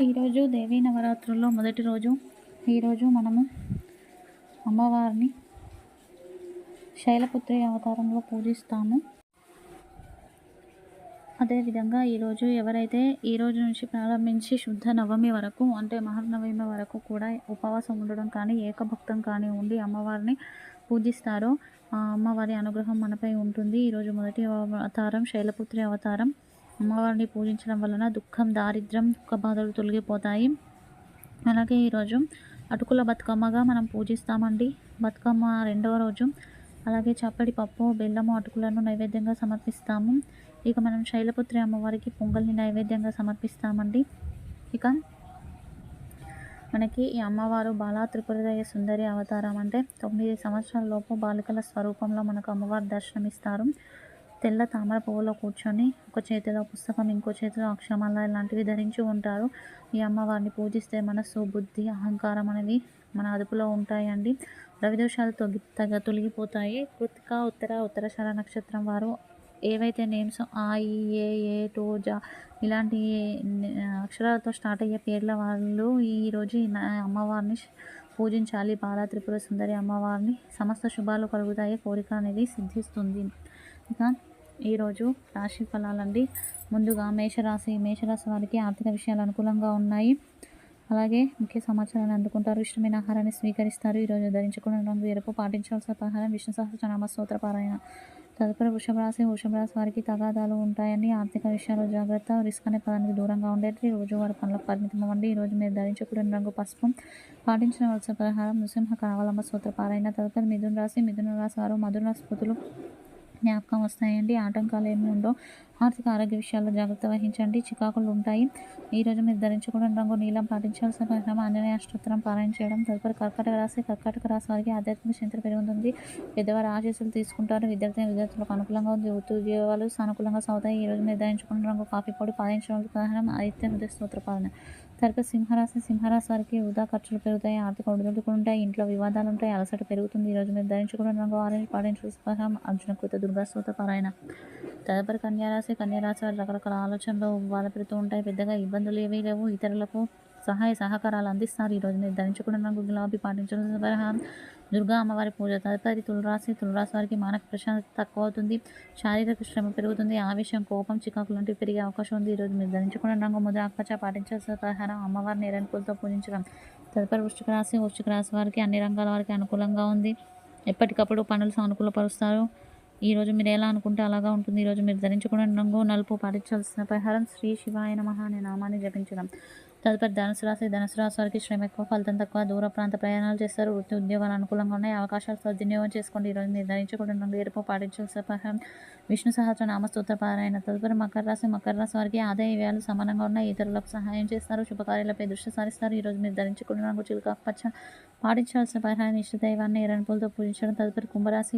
ఈరోజు దేవీ నవరాత్రుల్లో మొదటి రోజు. ఈరోజు మనము అమ్మవారిని శైలపుత్రి అవతారంలో పూజిస్తాము. అదేవిధంగా ఈరోజు ఎవరైతే ఈరోజు నుంచి ప్రారంభించి శుద్ధ నవమి వరకు అంటే మహర్నవమి వరకు కూడా ఉపవాసం ఉండడం కానీ ఏకభక్తం కానీ ఉండి అమ్మవారిని పూజిస్తారో ఆ అమ్మవారి అనుగ్రహం మనపై ఉంటుంది. ఈరోజు మొదటి అవతారం శైలపుత్రి అవతారం. అమ్మవారిని పూజించడం వలన దుఃఖం, దారిద్ర్యం, దుఃఖ బాధలు తొలగిపోతాయి. అలాగే ఈరోజు అటుకుల బతుకమ్మగా మనం పూజిస్తామండి. బతుకమ్మ రెండవ రోజు. అలాగే చప్పటి పప్పు, బెల్లము, అటుకులను నైవేద్యంగా సమర్పిస్తాము. ఇక మనం శైలపుత్రి అమ్మవారికి పొంగల్ని నైవేద్యంగా సమర్పిస్తామండి. ఇక మనకి ఈ అమ్మవారు బాలా త్రిపురదయ సుందరి అవతారం. అంటే 9 సంవత్సరాల లోపు బాలికల స్వరూపంలో మనకు అమ్మవారు దర్శనమిస్తారు. తెల్ల తామర పువ్వులో కూర్చొని ఒక చేతిలో పుస్తకం, ఇంకో చేతిలో అక్షమాల ఇలాంటివి ధరించి ఉంటారు. ఈ అమ్మవారిని పూజిస్తే మనసు, బుద్ధి, అహంకారం అనేవి మన అదుపులో ఉంటాయండి. రవిదోషాలు తొలగిపోతాయి. కృతిక, ఉత్తరాషాఢ నక్షత్రం వారు ఏవైతే నేమ్స్ ఆ, ఈ, ఏ, టో, జా ఇలాంటి అక్షరాలతో స్టార్ట్ అయ్యే పేర్ల వాళ్ళు ఈరోజు అమ్మవారిని పూజించాలి. బాలా త్రిపుర సుందరి అమ్మవారిని. సమస్త శుభాలు కలుగుతాయి, కోరిక అనేది సిద్ధిస్తుంది. ఇక ఈరోజు రాశి ఫలాలండి. ముందుగా మేషరాశి వారికి ఆర్థిక విషయాలు అనుకూలంగా ఉన్నాయి. అలాగే ముఖ్య సమాచారాన్ని అందుకుంటారు. ఇష్టమైన ఆహారాన్ని స్వీకరిస్తారు. ఈరోజు ధరించుకున్న రంగు ఎరుపు. పాటించాల్సిన ఆహారం విష్ణు సహస్రనామ స్తోత్ర పారాయణ. తదుపరి వృషభ రాశి వారికి తగాదాలు ఉంటాయండి. ఆర్థిక విషయాల్లో జాగ్రత్త. రిస్క్ అనే పదానికి దూరంగా ఉండేది. రోజువారి పనులకు పరిమితం అవ్వండి. ఈరోజు మీరు ధరించుకున్న రంగు పసుపు. పాటించవలసిన పరిహారం నృసింహ కరావలంబ స్తోత్ర పారాయణ. తదుపరి మిథున రాశి వారు మధుర స్మృతులు జ్ఞాపకం వస్తాయండి. ఆటంకాలు ఏమి ఉండవు. ఆర్థిక ఆరోగ్య విషయాల్లో జాగ్రత్త వహించండి. చికాకులు ఉంటాయి. ఈరోజు మీరు ధరించుకున్న రంగు నీలం. పాటించాల్సిన పరిహారం ఆంజనేయ అష్టోత్తరం పారాయణ చేయడం. తదుపరి కర్కాటక రాశి వారికి ఆధ్యాత్మిక చింతన పెరుగుతుంది. పెద్దవారి ఆశీస్సులు తీసుకుంటారు. విద్యార్థులకు అనుకూలంగా ఉంది. ఉద్యోగాలు సానుకూలంగా సాగుతాయి. ఈరోజు మీరు ధరించుకున్న రంగు కాఫీ పొడి. పాటించడం పరిహారం ఆదిత్య హృదయ స్తోత్ర పాలన. తదుపరి సింహరాశి వారికి వృధా ఖర్చులు పెరుగుతాయి. ఆర్థిక ఒడిదుడుకులు ఉంటాయి. ఇంట్లో వివాదాలు ఉంటాయి. అలసట పెరుగుతుంది. ఈరోజు మీరు ధరించుకున్న రంగు ఆరెంజ్. పాటించాల్సిన పరిహారం అర్జున కృత దుర్గా స్తోత్ర పారాయణ. తదుపరి కన్యారాశి వారు రకరకాల ఆలోచనలు బాధపెడుతూ ఉంటాయి. పెద్దగా ఇబ్బందులు ఏవీ లేవు. ఇతరులకు సహాయ సహకారాలు అందిస్తారు. ఈరోజు మీరు ధరించుకున్న రంగు గులాబీ. పాటించాల్సిన పరిహారం దుర్గా అమ్మవారి పూజ. తదుపరి తులరాశి వారికి మానసిక ప్రశాంతత తక్కువ అవుతుంది. శారీరక శ్రమ పెరుగుతుంది. ఆవేశం, కోపం, చికాకులు లాంటివి పెరిగే అవకాశం ఉంది. ఈరోజు మీరు ధరించుకున్న రంగు ముద్ర ఆకుపచ్చ. పాటించాల్సిన పరిహారం అమ్మవారిని ఎర్రని పూలతో పూజించడం. తదుపరి వృశ్చిక రాశి వారికి అన్ని రంగాల వారికి అనుకూలంగా ఉంది. ఎప్పటికప్పుడు పనులు సానుకూలపరుస్తారు. ఈరోజు మీరు ఎలా అనుకుంటే అలాగా ఉంటుంది. ఈరోజు మీరు ధరించుకున్న రంగు నలుపు. పాటించాల్సిన పరిహారం శ్రీ శివాయ నమః అనే నామాన్ని జపించడం. తదుపరి ధనుసు రాశి వారికి శ్రమ ఎక్కువ, ఫలితం తక్కువ. దూర ప్రాంత ప్రయాణాలు చేస్తారు. వృత్తి ఉద్యోగాలు అనుకూలంగా ఉన్నాయి. అవకాశాలు సద్వినియోగం చేసుకోండి. ఈరోజు మీరు ధరించుకున్న రంగు ఎరుపు. పాటించాల్సిన పరిహారం విష్ణు సహస్రనామ స్తోత్ర పారాయణ. తదుపరి మకర రాశి వారికి ఆదాయ వ్యయాలు సమానంగా ఉన్నాయి. ఇతరులకు సహాయం చేస్తారు. శుభకార్యాలపై దృష్టి సారిస్తారు. ఈరోజు మీరు ధరించుకున్న రంగు చిలుక పచ్చ. పాటించాల్సిన పరిహారాన్ని ఇష్ట దైవాన్ని ఎర్రని పూలతో పూజించడం. తదుపరి కుంభరాశి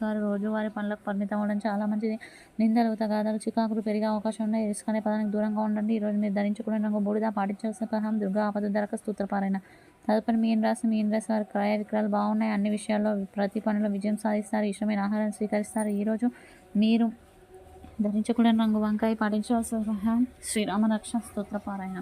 వారు రోజువారి పనులకు పరిమితం అవ్వడం చాలా మంచిది. నిందలు, తగాదాలు, చికాకులు పెరిగే అవకాశం ఉన్నాయి. రిస్క్ అనే పదానికి దూరంగా ఉండండి. ఈరోజు మీరు ధరించుకున్న రంగు బూడిద. పాటించాల్సిన పరిహారం దుర్గా ఆపదుద్దరక స్తోత్ర పారాయణ. తదుపరి మీన రాశి వారి క్రయ విక్రయాలు బాగున్నాయి. అన్ని విషయాల్లో ప్రతి పనిలో విజయం సాధిస్తారు. ఇష్టమైన ఆహారాన్ని స్వీకరిస్తారు. ఈరోజు మీరు ధరించుకున్న రంగు వంకాయ. పాటించవలసిన పరిహారం శ్రీరామ రక్ష స్తోత్ర పారాయణ.